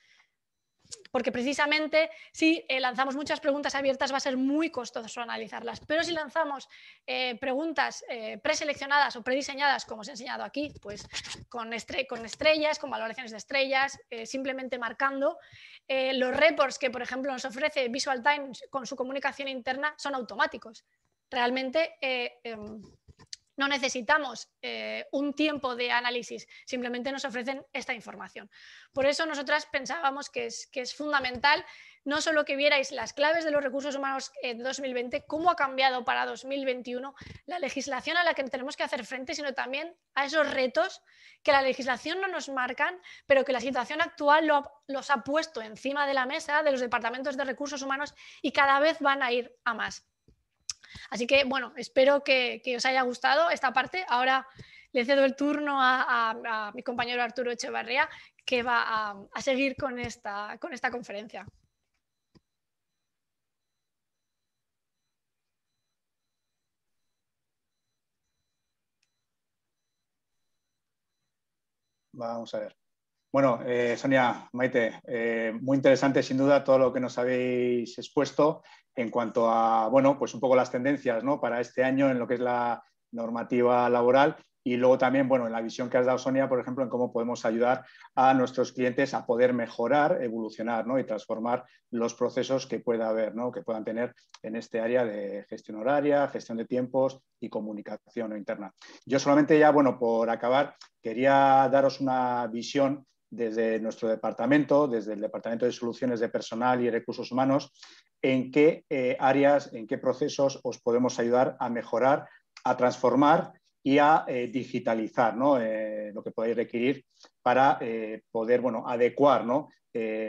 [SPEAKER 4] Porque precisamente si lanzamos muchas preguntas abiertas va a ser muy costoso analizarlas, pero si lanzamos preguntas preseleccionadas o prediseñadas, como os he enseñado aquí, pues con estrellas, con valoraciones de estrellas, simplemente marcando, los reports que por ejemplo nos ofrece Visual Times con su comunicación interna son automáticos. Realmente no necesitamos un tiempo de análisis, simplemente nos ofrecen esta información. Por eso nosotras pensábamos que es fundamental no solo que vierais las claves de los recursos humanos de 2020, cómo ha cambiado para 2021 la legislación a la que tenemos que hacer frente, sino también a esos retos que la legislación no nos marcan, pero que la situación actual los ha puesto encima de la mesa de los departamentos de recursos humanos y cada vez van a ir a más. Así que, bueno, espero que os haya gustado esta parte. Ahora le cedo el turno a mi compañero Arturo Echevarría, que va a seguir con esta conferencia.
[SPEAKER 2] Vamos a ver. Bueno, Sonia, Maite, muy interesante sin duda todo lo que nos habéis expuesto en cuanto a, bueno, pues un poco las tendencias, ¿no?, para este año en lo que es la normativa laboral y luego también, bueno, en la visión que has dado, Sonia, por ejemplo, en cómo podemos ayudar a nuestros clientes a poder mejorar, evolucionar, ¿no?, y transformar los procesos que pueda haber, ¿no?, que puedan tener en este área de gestión horaria, gestión de tiempos y comunicación interna. Yo solamente ya, bueno, por acabar, quería daros una visión desde nuestro departamento, desde el Departamento de Soluciones de Personal y Recursos Humanos, en qué áreas, en qué procesos os podemos ayudar a mejorar, a transformar y a digitalizar, ¿no? Lo que podéis requerir para poder, bueno, adecuar, ¿no?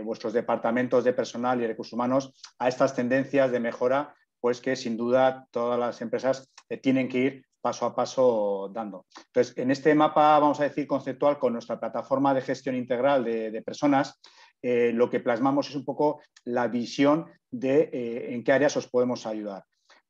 [SPEAKER 2] Vuestros departamentos de personal y recursos humanos a estas tendencias de mejora, pues que sin duda todas las empresas tienen que ir paso a paso dando. Entonces, en este mapa, vamos a decir, conceptual, con nuestra plataforma de gestión integral de personas, lo que plasmamos es un poco la visión de en qué áreas os podemos ayudar.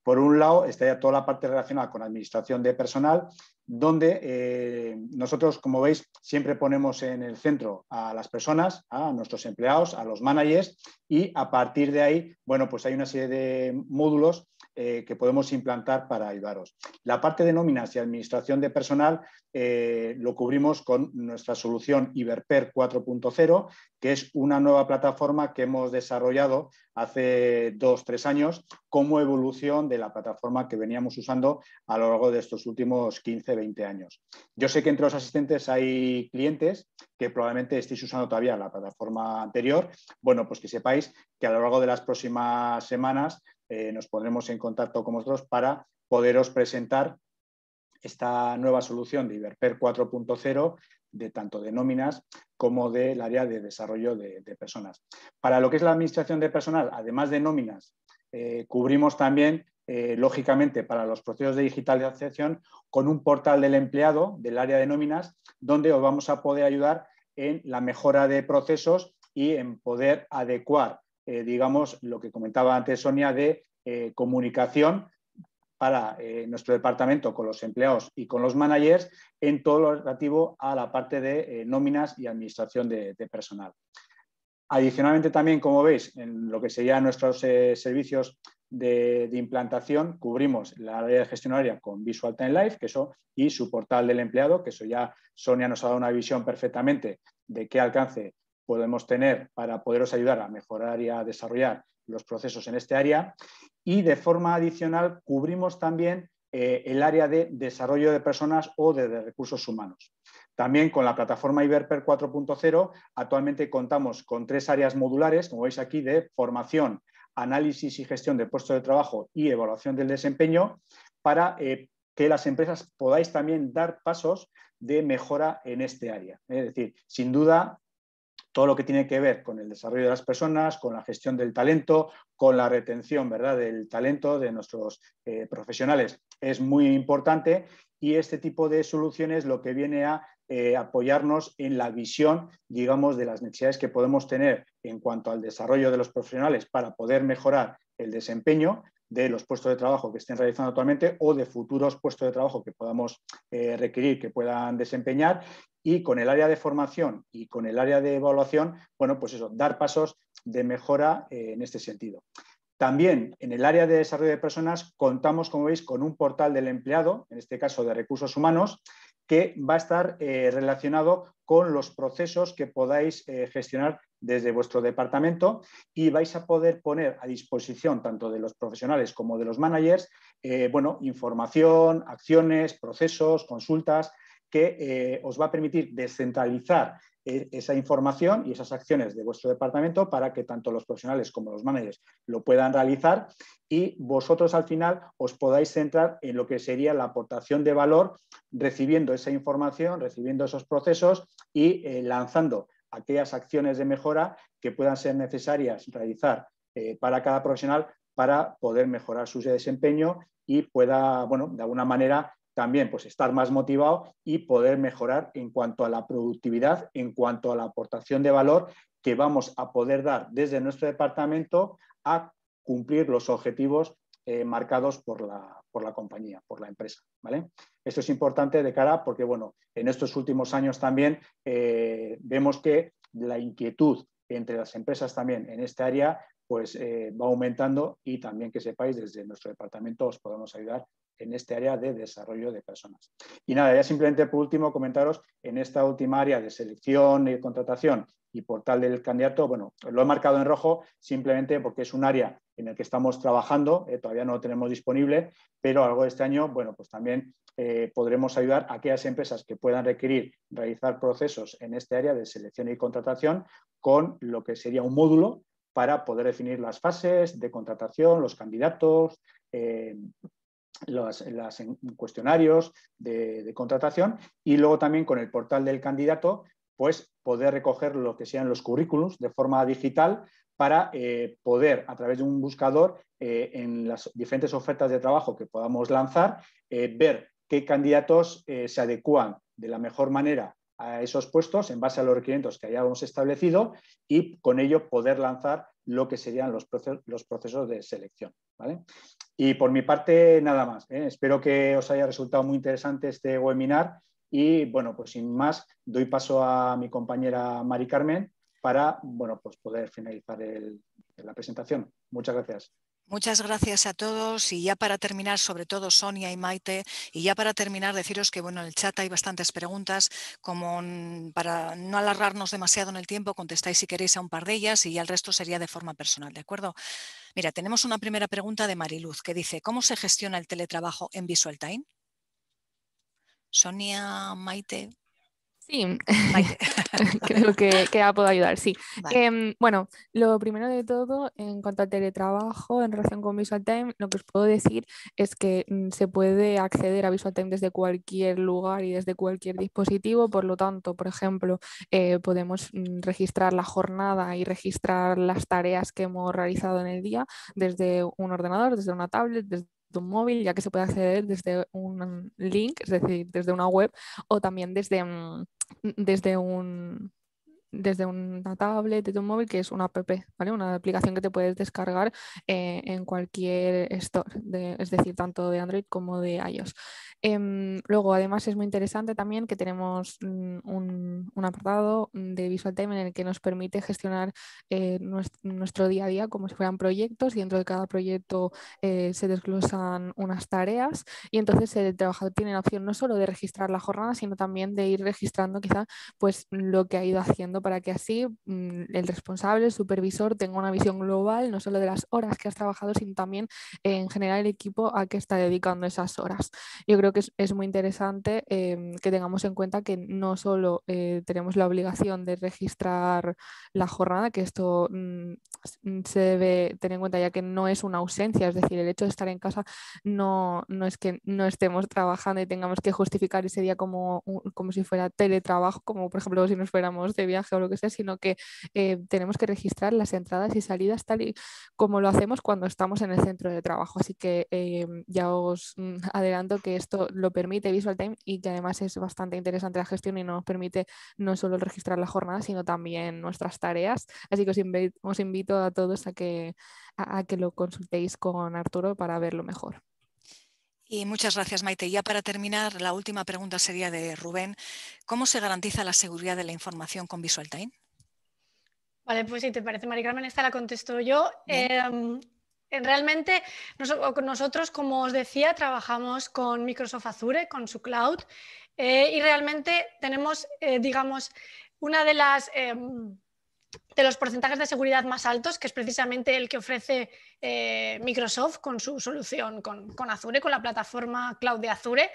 [SPEAKER 2] Por un lado, estaría toda la parte relacionada con administración de personal, donde nosotros, como veis, siempre ponemos en el centro a las personas, a nuestros empleados, a los managers, y a partir de ahí, bueno, pues hay una serie de módulos que podemos implantar para ayudaros. La parte de nóminas y administración de personal lo cubrimos con nuestra solución Iberper 4.0, que es una nueva plataforma que hemos desarrollado hace 2-3 años como evolución de la plataforma que veníamos usando a lo largo de estos últimos 15-20 años. Yo sé que entre los asistentes hay clientes que probablemente estéis usando todavía la plataforma anterior. Bueno, pues que sepáis que a lo largo de las próximas semanas nos pondremos en contacto con vosotros para poderos presentar esta nueva solución de Iberper 4.0, de tanto de nóminas como del área de desarrollo de personas. Para lo que es la administración de personal, además de nóminas, cubrimos también, lógicamente, para los procesos de digitalización, con un portal del empleado del área de nóminas, donde os vamos a poder ayudar en la mejora de procesos y en poder adecuar, digamos, lo que comentaba antes Sonia, de comunicación para nuestro departamento con los empleados y con los managers en todo lo relativo a la parte de nóminas y administración de personal. Adicionalmente también, como veis, en lo que serían nuestros servicios de implantación, cubrimos la área de gestión horaria con Visual Time Live, que eso, y su portal del empleado, que eso ya Sonia nos ha dado una visión perfectamente de qué alcance podemos tener para poderos ayudar a mejorar y a desarrollar los procesos en este área. Y de forma adicional cubrimos también el área de desarrollo de personas o de recursos humanos. También con la plataforma Iberper 4.0 actualmente contamos con 3 áreas modulares, como veis aquí, de formación, análisis y gestión de puestos de trabajo y evaluación del desempeño, para que las empresas podáis también dar pasos de mejora en este área. Es decir, sin duda, todo lo que tiene que ver con el desarrollo de las personas, con la gestión del talento, con la retención, ¿verdad?, del talento de nuestros profesionales es muy importante, y este tipo de soluciones lo que viene a apoyarnos en la visión, digamos, de las necesidades que podemos tener en cuanto al desarrollo de los profesionales para poder mejorar el desempeño de los puestos de trabajo que estén realizando actualmente o de futuros puestos de trabajo que podamos requerir que puedan desempeñar. Y con el área de formación y con el área de evaluación, bueno, pues eso, dar pasos de mejora en este sentido. También en el área de desarrollo de personas contamos, como veis, con un portal del empleado, en este caso de recursos humanos, que va a estar relacionado con los procesos que podáis gestionar desde vuestro departamento, y vais a poder poner a disposición tanto de los profesionales como de los managers, bueno, información, acciones, procesos, consultas, que os va a permitir descentralizar esa información y esas acciones de vuestro departamento para que tanto los profesionales como los managers lo puedan realizar, y vosotros al final os podáis centrar en lo que sería la aportación de valor, recibiendo esa información, recibiendo esos procesos y lanzando aquellas acciones de mejora que puedan ser necesarias realizar para cada profesional para poder mejorar su desempeño y pueda, bueno, de alguna manera también pues estar más motivado y poder mejorar en cuanto a la productividad, en cuanto a la aportación de valor que vamos a poder dar desde nuestro departamento a cumplir los objetivos marcados por la compañía, por la empresa, ¿vale? Esto es importante de cara porque, bueno, en estos últimos años también vemos que la inquietud entre las empresas también en esta área pues va aumentando, y también que sepáis desde nuestro departamento os podemos ayudar en este área de desarrollo de personas. Y nada, ya simplemente por último comentaros en esta última área de selección y contratación y portal del candidato, bueno, lo he marcado en rojo simplemente porque es un área en el que estamos trabajando, todavía no lo tenemos disponible, pero algo de este año, bueno, pues también podremos ayudar a aquellas empresas que puedan requerir realizar procesos en este área de selección y contratación con lo que sería un módulo para poder definir las fases de contratación, los candidatos, los cuestionarios de contratación, y luego también con el portal del candidato pues poder recoger lo que sean los currículums de forma digital para poder, a través de un buscador, en las diferentes ofertas de trabajo que podamos lanzar, ver qué candidatos se adecúan de la mejor manera a esos puestos en base a los requerimientos que hayamos establecido, y con ello poder lanzar lo que serían los procesos de selección, ¿vale? Y por mi parte, nada más, ¿eh? Espero que os haya resultado muy interesante este webinar y, bueno, pues sin más, doy paso a mi compañera Mari Carmen para, bueno, pues poder finalizar la presentación. Muchas gracias.
[SPEAKER 1] Muchas gracias a todos, y ya para terminar, sobre todo Sonia y Maite, y ya para terminar deciros que bueno, en el chat hay bastantes preguntas, como para no alargarnos demasiado en el tiempo, contestáis si queréis a un par de ellas y ya el resto sería de forma personal, ¿de acuerdo? Mira, tenemos una primera pregunta de Mariluz que dice: ¿cómo se gestiona el teletrabajo en Visual Time? Sonia, Maite.
[SPEAKER 3] Sí, creo que ya puedo ayudar, sí.
[SPEAKER 1] Vale.
[SPEAKER 3] Bueno, lo primero de todo, en cuanto al teletrabajo en relación con Visual Time, lo que os puedo decir es que se puede acceder a Visual Time desde cualquier lugar y desde cualquier dispositivo. Por lo tanto, por ejemplo, podemos registrar la jornada y registrar las tareas que hemos realizado en el día desde un ordenador, desde una tablet, desde un móvil, ya que se puede acceder desde un link, es decir, desde una web, o también desde una tablet, desde un móvil, que es una app, ¿vale? Una aplicación que te puedes descargar en cualquier store, es decir, tanto de Android como de iOS. Luego, además, es muy interesante también que tenemos un apartado de Visual Time en el que nos permite gestionar nuestro día a día como si fueran proyectos, y dentro de cada proyecto se desglosan unas tareas, y entonces el trabajador tiene la opción no solo de registrar la jornada, sino también de ir registrando quizá pues lo que ha ido haciendo, para que así el responsable, el supervisor, tenga una visión global, no solo de las horas que has trabajado, sino también en general el equipo a qué está dedicando esas horas. Yo creo que es muy interesante que tengamos en cuenta que no solo tenemos la obligación de registrar la jornada, que esto se debe tener en cuenta ya que no es una ausencia, es decir, el hecho de estar en casa no es que no estemos trabajando y tengamos que justificar ese día como si fuera teletrabajo, como por ejemplo si nos fuéramos de viaje o lo que sea, sino que tenemos que registrar las entradas y salidas tal y como lo hacemos cuando estamos en el centro de trabajo. Así que ya os adelanto que esto lo permite Visual Time, y que además es bastante interesante la gestión y nos permite no solo registrar la jornada, sino también nuestras tareas. Así que os invito a todos a que lo consultéis con Arturo para verlo mejor.
[SPEAKER 1] Y muchas gracias, Maite. Ya para terminar, la última pregunta sería de Rubén. ¿Cómo se garantiza la seguridad de la información con Visual Time?
[SPEAKER 4] Vale, pues si te parece, Mari Carmen, esta la contesto yo. Realmente nosotros, como os decía, trabajamos con Microsoft Azure, con su cloud, y realmente tenemos, digamos, una de los porcentajes de seguridad más altos, que es precisamente el que ofrece Microsoft con su solución con Azure, con la plataforma cloud de Azure.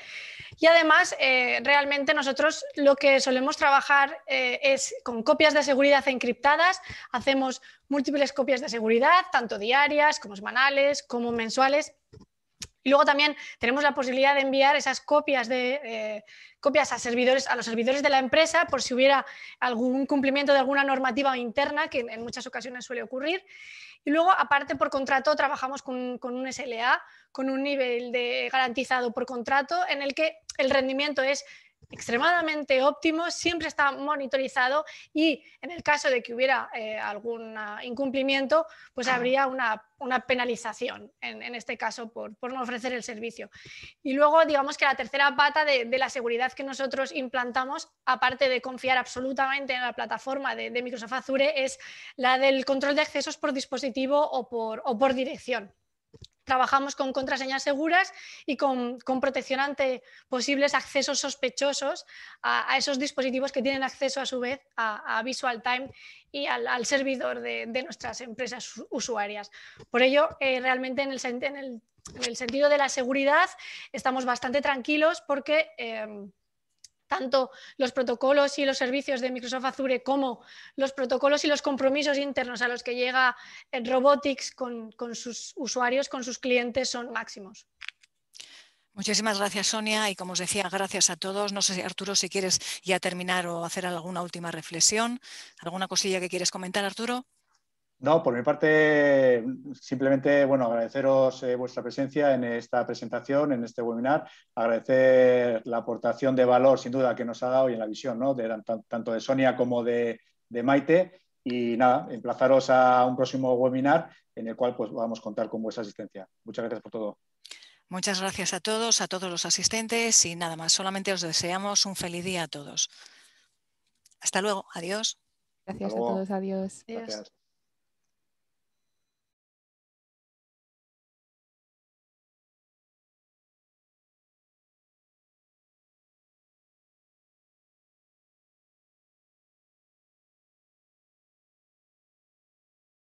[SPEAKER 4] Y además, realmente nosotros lo que solemos trabajar es con copias de seguridad encriptadas. Hacemos múltiples copias de seguridad, tanto diarias como semanales, como mensuales. Y luego también tenemos la posibilidad de enviar esas copias a los servidores de la empresa, por si hubiera algún cumplimiento de alguna normativa interna, que en muchas ocasiones suele ocurrir. Y luego, aparte, por contrato, trabajamos con un SLA, con un nivel garantizado por contrato, en el que el rendimiento es extremadamente óptimo, siempre está monitorizado, y en el caso de que hubiera algún incumplimiento, pues habría una penalización, en este caso por no ofrecer el servicio. Y luego, digamos que la tercera pata de la seguridad que nosotros implantamos, aparte de confiar absolutamente en la plataforma de Microsoft Azure, es la del control de accesos por dispositivo o por dirección. trabajamos con contraseñas seguras y con protección ante posibles accesos sospechosos a esos dispositivos que tienen acceso a su vez a Visual Time y al servidor de nuestras empresas usuarias. Por ello, realmente en el sentido de la seguridad estamos bastante tranquilos porque tanto los protocolos y los servicios de Microsoft Azure como los protocolos y los compromisos internos a los que llega Robotics con sus usuarios, con sus clientes, son máximos.
[SPEAKER 1] Muchísimas gracias, Sonia, y como os decía, gracias a todos. No sé, Arturo, si quieres ya terminar o hacer alguna última reflexión, alguna cosilla que quieres comentar, Arturo.
[SPEAKER 2] No, por mi parte, simplemente agradeceros vuestra presencia en esta presentación, en este webinar, agradecer la aportación de valor, sin duda, que nos ha dado y en la visión, ¿no?, tanto de Sonia como de Maite. Y nada, emplazaros a un próximo webinar en el cual pues, vamos a contar con vuestra asistencia. Muchas gracias por todo.
[SPEAKER 1] Muchas gracias a todos los asistentes y nada más, solamente os deseamos un feliz día a todos. Hasta luego, adiós.
[SPEAKER 3] Gracias a todos, adiós.
[SPEAKER 2] Gracias.